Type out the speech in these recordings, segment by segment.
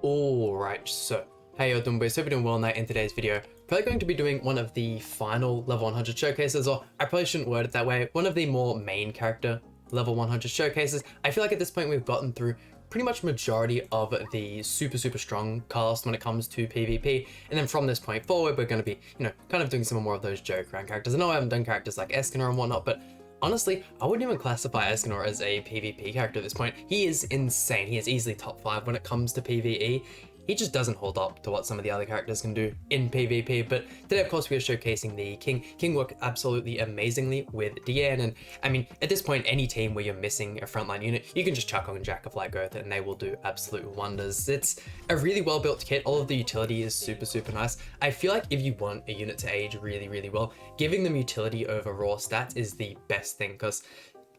Alright, so how y'all doing, boys? Hope you're doing well tonight. In today's video, probably going to be doing one of the final level 100 showcases, or I probably shouldn't word it that way, one of the more main character level 100 showcases. I feel like at this point we've gotten through pretty much majority of the super strong cast when it comes to PvP, and then from this point forward we're going to be, kind of doing some more of those joke around characters. I know I haven't done characters like Escanor and whatnot, but honestly, I wouldn't even classify Escanor as a PvP character at this point. He is insane. He is easily top 5 when it comes to PvE. He just doesn't hold up to what some of the other characters can do in PvP. But today, of course, we are showcasing the King. King worked absolutely amazingly with Deanne. And I mean, at this point, any team where you're missing a frontline unit, you can just chuck on Jack of Light Gotha and they will do absolute wonders. It's a really well-built kit. All of the utility is super nice. I feel like if you want a unit to age really well, giving them utility over raw stats is the best thing, because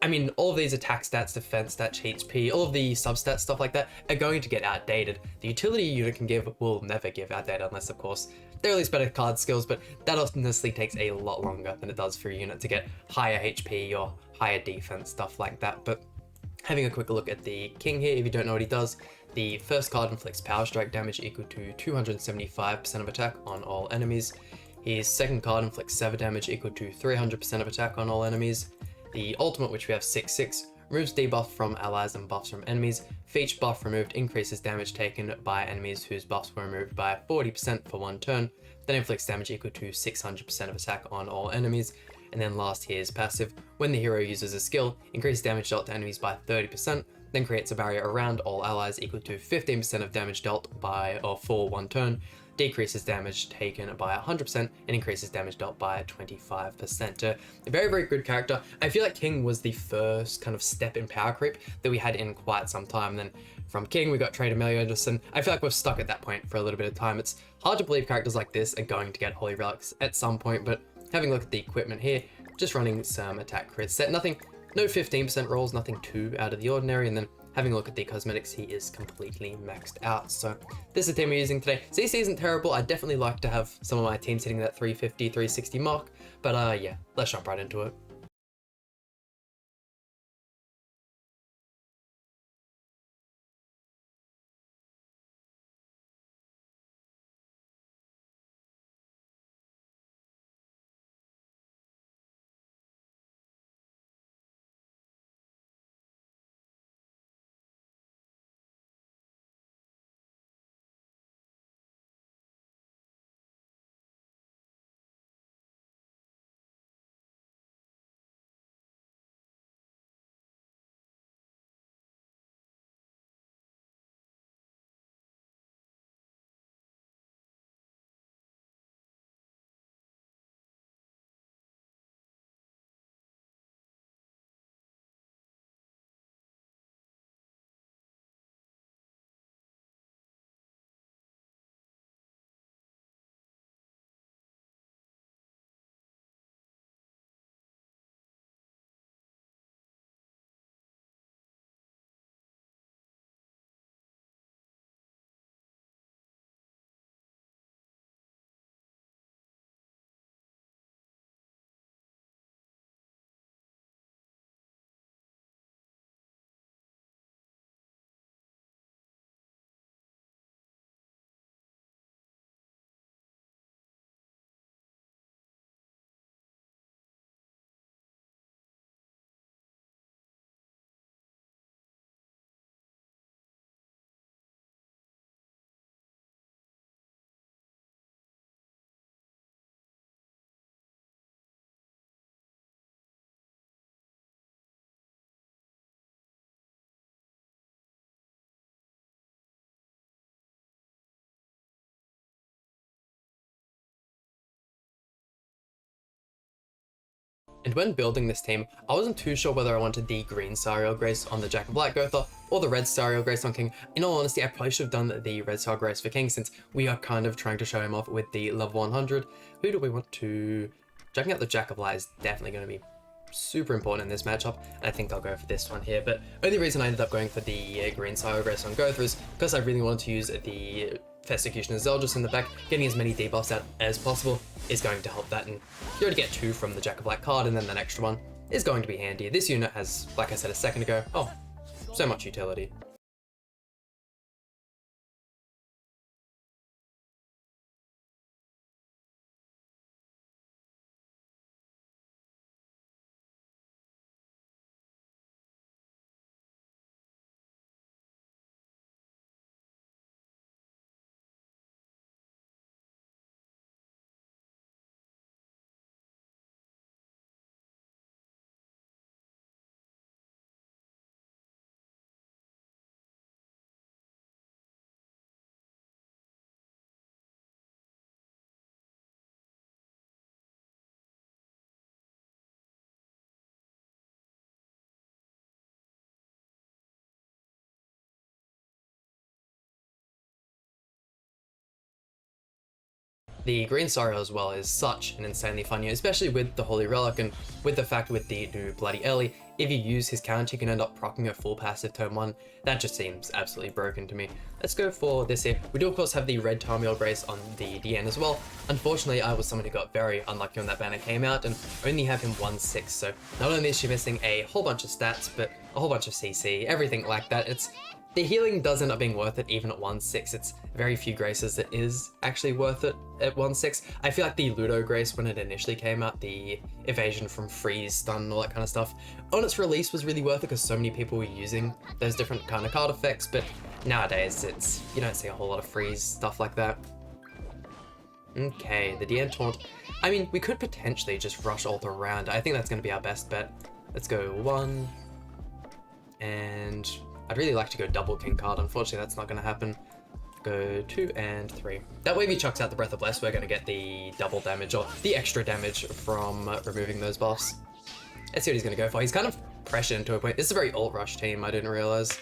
I mean, all of these attack stats, defense stats, HP, all of the substats, stuff like that, are going to get outdated. The utility a unit can give will never give outdated unless, of course, they release better card skills, but that honestly takes a lot longer than it does for a unit to get higher HP or higher defense, stuff like that. But having a quick look at the King here, if you don't know what he does, the first card inflicts power strike damage equal to 275% of attack on all enemies. His second card inflicts sever damage equal to 300% of attack on all enemies. The ultimate, which we have 6/6, removes debuff from allies and buffs from enemies. For each buff removed, increases damage taken by enemies whose buffs were removed by 40% for one turn. Then inflicts damage equal to 600% of attack on all enemies. And then last here is passive. When the hero uses a skill, increases damage dealt to enemies by 30%, then creates a barrier around all allies equal to 15% of damage dealt by or for one turn. Decreases damage taken by 100% and increases damage dealt by 25%. A very good character. I feel like King was the first kind of step in power creep that we had in quite some time. Then from King we got Trader Meliodas, and I feel like we've stuck at that point for a little bit of time. It's hard to believe characters like this are going to get Holy Relics at some point, but having a look at the equipment here, just running some attack crit set, no 15% rolls, nothing too out of the ordinary, and then having a look at the cosmetics, he is completely maxed out. So this is the team we're using today. CC isn't terrible. I'd definitely like to have some of my teams hitting that 350, 360 mark, but yeah, let's jump right into it. And when building this team, I wasn't too sure whether I wanted the green Sariel Grace on the Jack of Light Gotha or the red Sariel Grace on King. In all honesty, I probably should have done the red Sariel Grace for King, since we are kind of trying to show him off with the level 100. Who do we want to... Checking out the Jack of Light is definitely going to be super important in this matchup, and I think I'll go for this one here. But only reason I ended up going for the green Sariel Grace on Gotha is because I really wanted to use the Executioner Zeldris in the back. Getting as many debuffs out as possible is going to help that, and you already get 2 from the Jack of Light card, and then that extra one is going to be handy. This unit has, like I said a second ago, so much utility. The green Sorrow as well is such an insanely fun unit, especially with the Holy Relic and with the fact with the new Bloody Ellie, if you use his counter, you can end up proccing a full passive turn 1. That just seems absolutely broken to me. Let's go for this here. We do of course have the red Tarmiel Brace on the DN as well. Unfortunately, I was someone who got very unlucky when that banner came out and only have him 1/6, so not only is she missing a whole bunch of stats, but a whole bunch of CC, everything like that. The healing does end up being worth it even at 1/6. It's very few graces that is actually worth it at 1/6. I feel like the Ludo Grace, when it initially came out, the evasion from freeze, stun, and all that kind of stuff, on its release was really worth it because so many people were using those different kind of card effects, but nowadays you don't see a whole lot of freeze stuff like that. Okay, the DN Taunt. I mean, we could potentially just rush ult around. I think that's going to be our best bet. Let's go 1, and I'd really like to go double King card. Unfortunately, that's not going to happen. Go 2 and 3. That way if he chucks out the Breath of Bless, we're going to get the double damage or the extra damage from removing those buffs. Let's see what he's going to go for. He's kind of pressured into a point. This is a very ult rush team, I didn't realize.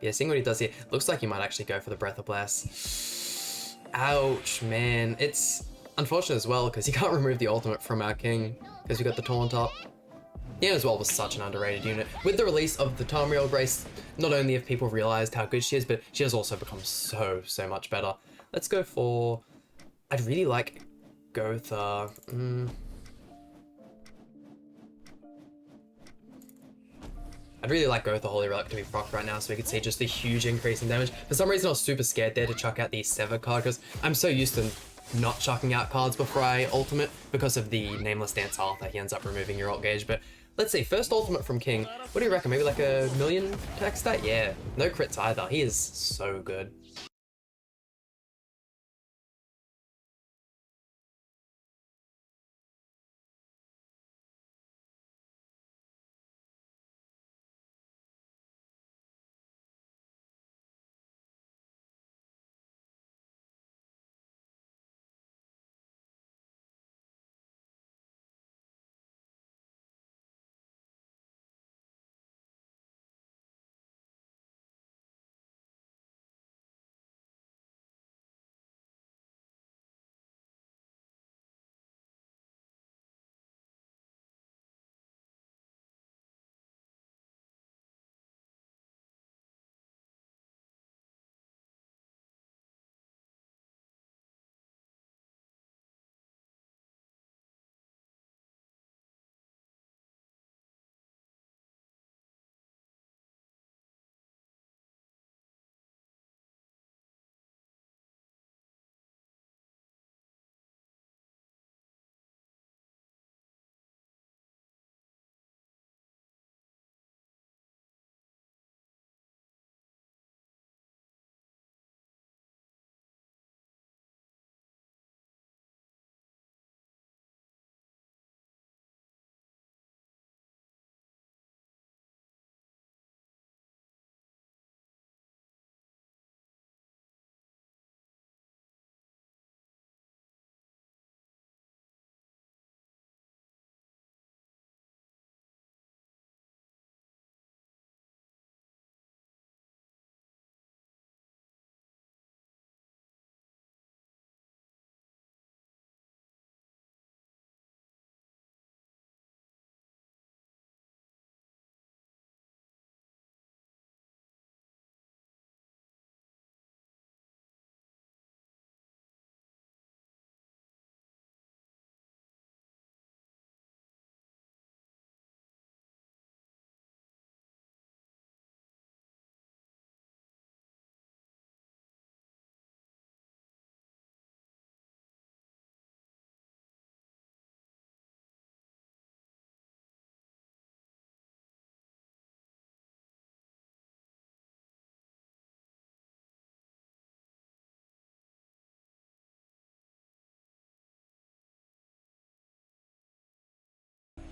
Yeah, seeing what he does here, looks like he might actually go for the Breath of Bless. Ouch, man. It's unfortunate as well because he can't remove the ultimate from our king because we got the taunt up. Yeah, as well was such an underrated unit. With the release of the Tarmiel Brace, not only have people realized how good she is, but she has also become so much better. Let's go for... I'd really like Gotha. I'd really like Gotha Holy Relic to be procced right now so we could see just a huge increase in damage. For some reason I was super scared there to chuck out the Sever card because I'm so used to not chucking out cards before I ultimate because of the Nameless Dance Arthur. He ends up removing your ult gauge, but let's see, first ultimate from King. What do you reckon? Maybe like a 1,000,000 attack stat? Yeah, no crits either. He is so good.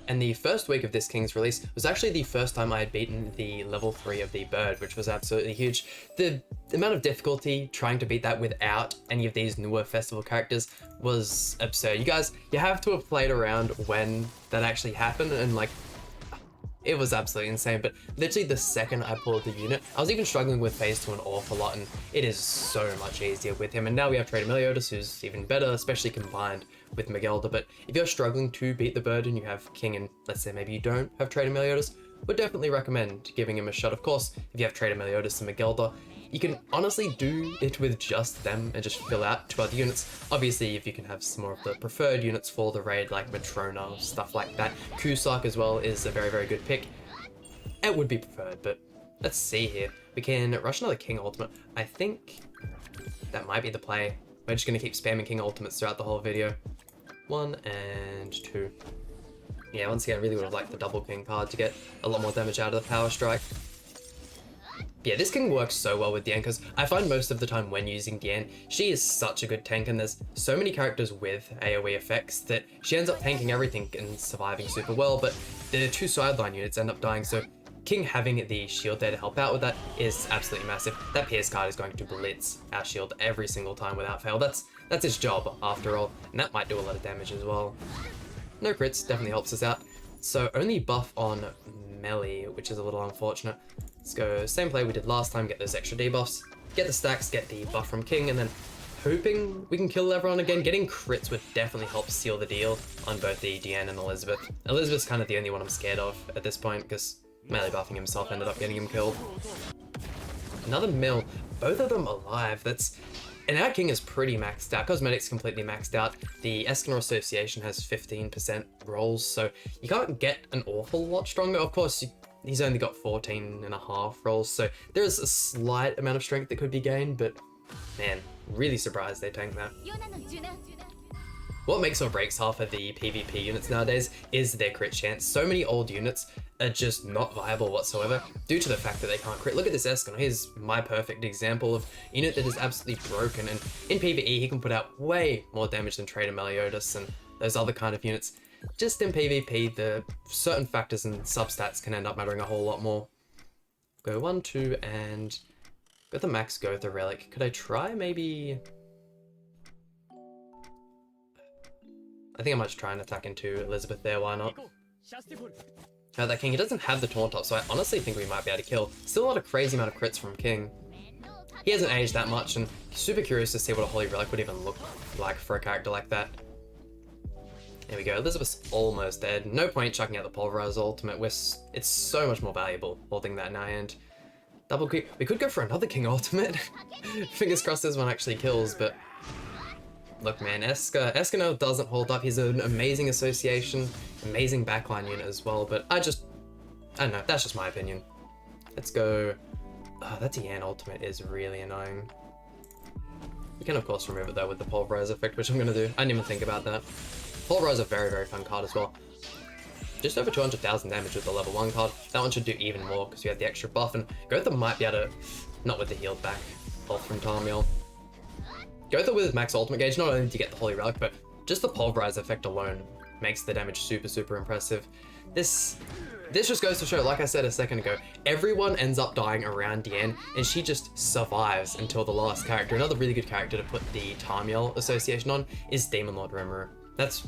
And the first week of this King's release was actually the first time I had beaten the level 3 of the bird, which was absolutely huge. The amount of difficulty trying to beat that without any of these newer festival characters was absurd. You guys, you have to have played around when that actually happened, and like, It was absolutely insane, but literally the second I pulled the unit, I was even struggling with phase 2 an awful lot, and it is so much easier with him. And now we have Trader Meliodas, who's even better, especially combined with Magelda. But if you're struggling to beat the bird and you have King, and let's say maybe you don't have Trader Meliodas, would definitely recommend giving him a shot. Of course, if you have Trader Meliodas and Magelda, you can honestly do it with just them and just fill out 2 other units. Obviously, if you can have some more of the preferred units for the raid, like Matrona, stuff like that. Cusack as well is a very, very good pick. It would be preferred, but let's see here. We can rush another King Ultimate. I think that might be the play. We're just going to keep spamming King Ultimates throughout the whole video. 1 and 2. Yeah, once again, I really would have liked the double King card to get a lot more damage out of the Power Strike. Yeah, this King works so well with Diane because I find most of the time when using Diane, she is such a good tank, and there's so many characters with AoE effects that she ends up tanking everything and surviving super well, but the 2 sideline units end up dying, so King having the shield there to help out with that is absolutely massive. That Pierce card is going to blitz our shield every single time without fail. That's its job after all, and that might do a lot of damage as well. No crits, definitely helps us out. So only buff on melee, which is a little unfortunate. Let's go same play we did last time, get those extra debuffs, get the stacks, get the buff from King, and then hoping we can kill everyone again. Getting crits would definitely help seal the deal on both the Deanne and Elizabeth. Elizabeth's kind of the only one I'm scared of at this point because melee buffing himself ended up getting him killed. Another mill, both of them alive. And our King is pretty maxed out. Cosmetics completely maxed out. The Escanor Association has 15% rolls, so you can't get an awful lot stronger. Of course, he's only got 14.5 rolls, so there is a slight amount of strength that could be gained, but man, really surprised they tanked that. What makes or breaks half of the PvP units nowadays is their crit chance. So many old units are just not viable whatsoever due to the fact that they can't crit. Look at this Escanor. Here's my perfect example of a unit that is absolutely broken, and in PvE he can put out way more damage than Trader Meliodas and those other kind of units. Just in PvP, the certain factors and substats can end up mattering a whole lot more. Go 1, 2, and got the max Gotha relic. Could I try maybe... I think I might just try and attack into Elizabeth there, why not? That King, he doesn't have the taunt up, so I honestly think we might be able to kill. Still not a crazy amount of crits from King. He hasn't aged that much, and super curious to see what a Holy Relic would even look like for a character like that. There we go, Elizabeth's almost dead. No point chucking out the Pulverize ultimate. It's so much more valuable holding that in our hand. Double King, we could go for another King ultimate. Fingers crossed this one actually kills, but look man, Escanor doesn't hold up. He's an amazing association, amazing backline unit as well, but I don't know, that's just my opinion. Let's go, that Deanne ultimate is really annoying. You can of course remove it though with the Pulverize effect, which I'm gonna do. I didn't even think about that. Pulverize is a very, very fun card as well. Just over 200,000 damage with the level 1 card. That one should do even more because we have the extra buff, and Gotha might be able to, not with the healed back health from Tarmiel. Gotha with max ultimate gauge, not only do you get the Holy Relic, but just the Pulverize effect alone makes the damage super, super impressive. This just goes to show, like I said a second ago, everyone ends up dying around Deanne, and she just survives until the last character. Another really good character to put the Tarmiel association on is Demon Lord Rimuru. That's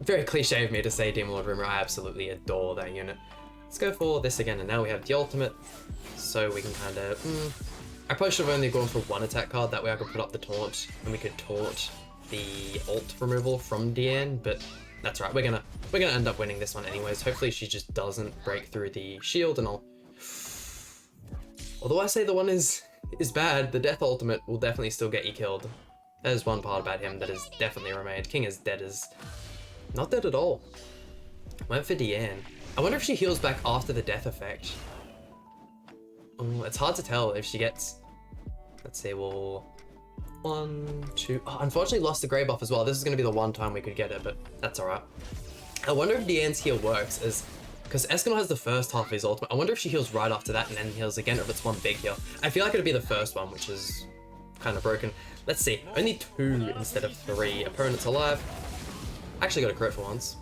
very cliche of me to say Demon Lord Rimuru. I absolutely adore that unit. Let's go for this again, and now we have the ultimate, so we can kind of... I probably should have only gone for 1 attack card, that way I could put up the taunt, and we could taunt the ult removal from Deanne, but that's right, we're gonna end up winning this one anyways. Hopefully she just doesn't break through the shield, and although I say the one is bad, the death ultimate will definitely still get you killed. There's one part about him that is definitely remained. King is dead as... not dead at all. Went for Deanne. I wonder if she heals back after the death effect. Ooh, it's hard to tell if she gets... let's see, we'll... 1, 2... oh, unfortunately lost the grey buff as well. This is going to be the one time we could get it, but that's alright. I wonder if Deanne's heal works as... because Escanor has the first half of his ultimate. I wonder if she heals right after that and then heals again, or if it's one big heal. I feel like it'd be the first one, which is kind of broken. Let's see, only 2 instead of 3 opponents alive. Actually got a crit for once.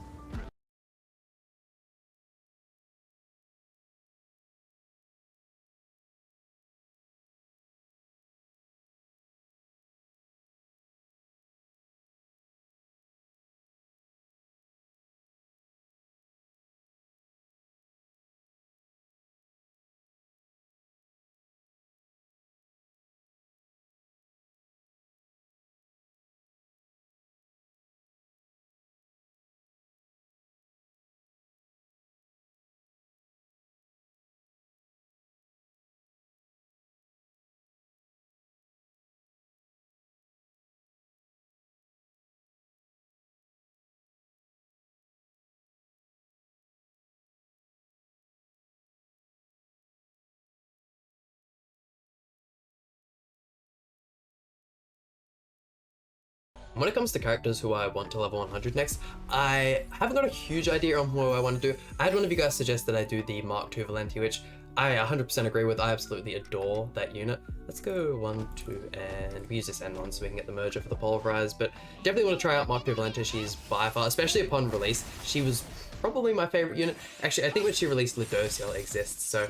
When it comes to characters who I want to level 100 next, I haven't got a huge idea on who I want to do. I had one of you guys suggest that I do the Mark II Valenti, which I 100% agree with. I absolutely adore that unit. Let's go 1, 2, and we use this N one so we can get the merger for the Pulverize, but definitely want to try out Mark II Valenti. She's by far, especially upon release, she was probably my favorite unit. Actually, I think when she released, Ludociel exists, so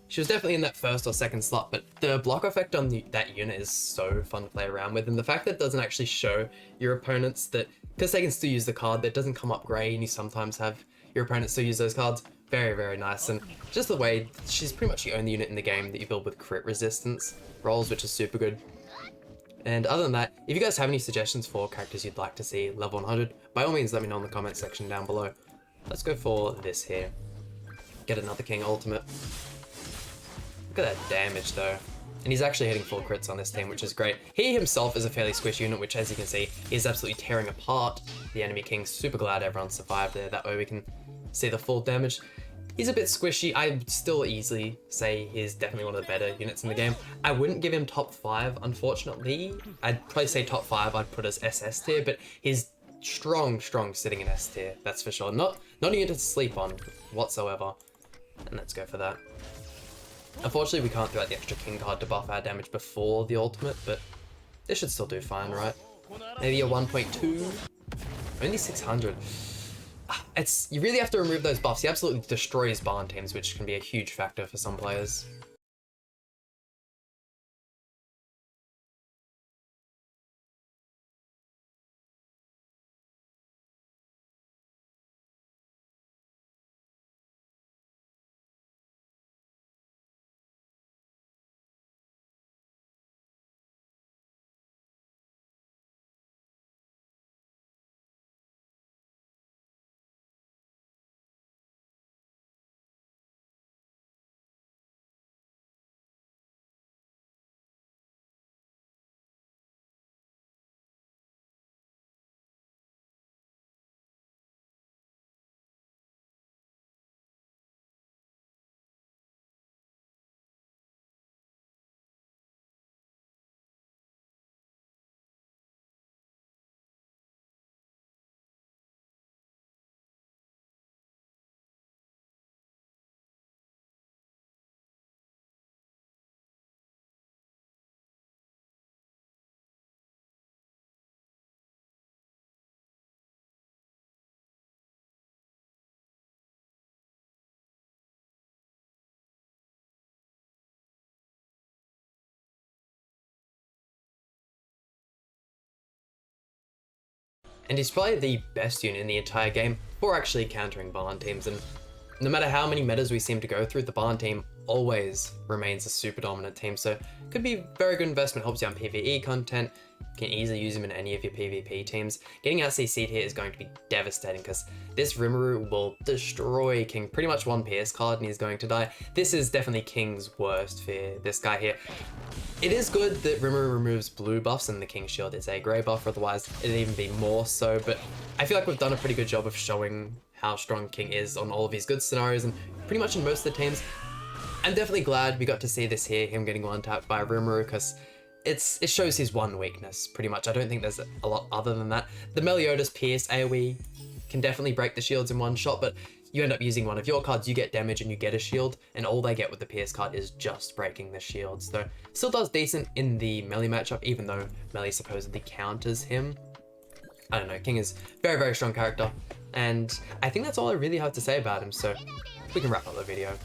she was definitely in that first or second slot, but the block effect on that unit is so fun to play around with, and the fact that it doesn't actually show your opponents that, because they can still use the card, that doesn't come up grey, and you sometimes have your opponents still use those cards, very, very nice. And just the way, she's pretty much the only unit in the game that you build with crit resistance rolls, which is super good. And other than that, if you guys have any suggestions for characters you'd like to see level 100, by all means let me know in the comment section down below. Let's go for this here. Get another King ultimate. Look at that damage though. And he's actually hitting full crits on this team, which is great. He himself is a fairly squishy unit, which as you can see, is absolutely tearing apart the enemy king. Super glad everyone survived there. That way we can see the full damage. He's a bit squishy. I'd still easily say he's definitely one of the better units in the game. I wouldn't give him top 5, unfortunately. I'd probably say top 5 I'd put as SS tier, but he's strong sitting in S tier, that's for sure. Not a unit to sleep on whatsoever. And let's go for that. Unfortunately, we can't throw out the extra king card to buff our damage before the ultimate, but this should still do fine, right? Maybe a 1.2? Only 600. You really have to remove those buffs. He absolutely destroys barn teams, which can be a huge factor for some players. And he's probably the best unit in the entire game for actually countering barn teams, and no matter how many metas we seem to go through, the barn team always remains a super dominant team, so could be very good investment. Helps you on PvE content, you can easily use him in any of your PvP teams. Getting out CC'd here is going to be devastating because this Rimuru will destroy King, pretty much one PS card and he's going to die. This is definitely King's worst fear, this guy here. It is good that Rimuru removes blue buffs and the King Shield is a grey buff, otherwise it'd even be more so, but I feel like we've done a pretty good job of showing how strong King is on all of his good scenarios and pretty much in most of the teams. I'm definitely glad we got to see this here, him getting one-tapped by Rimuru, because it shows his one weakness, pretty much. I don't think there's a lot other than that. The Meliodas Pierce AoE can definitely break the shields in one shot, but you end up using one of your cards, you get damage and you get a shield, and all they get with the Pierce card is just breaking the shields. So still does decent in the melee matchup, even though melee supposedly counters him. I don't know, King is very, very strong character, and I think that's all I really have to say about him, so we can wrap up the video.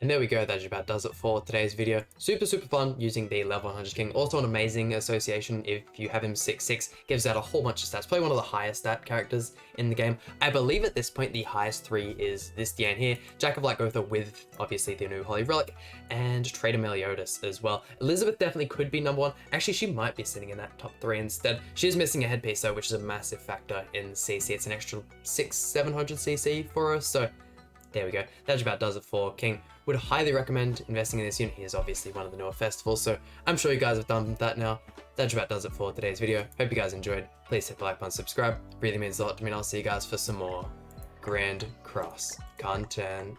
And there we go, that just about does it for today's video. Super fun using the level 100 king. Also an amazing association if you have him 6'6", gives out a whole bunch of stats. Probably one of the highest stat characters in the game. I believe at this point the highest 3 is this Diane here, Jack of Light Gotha with obviously the new Holy Relic, and Trader Meliodas as well. Elizabeth definitely could be number 1. Actually, she might be sitting in that top 3 instead. She is missing a headpiece though, which is a massive factor in CC. It's an extra 600-700 CC for her, so there we go. That just about does it for King. Would highly recommend investing in this unit. He is obviously one of the newer festivals, so I'm sure you guys have done that now. That just about does it for today's video. Hope you guys enjoyed. Please hit the like button, subscribe. Really means a lot to me, and I'll see you guys for some more Grand Cross content.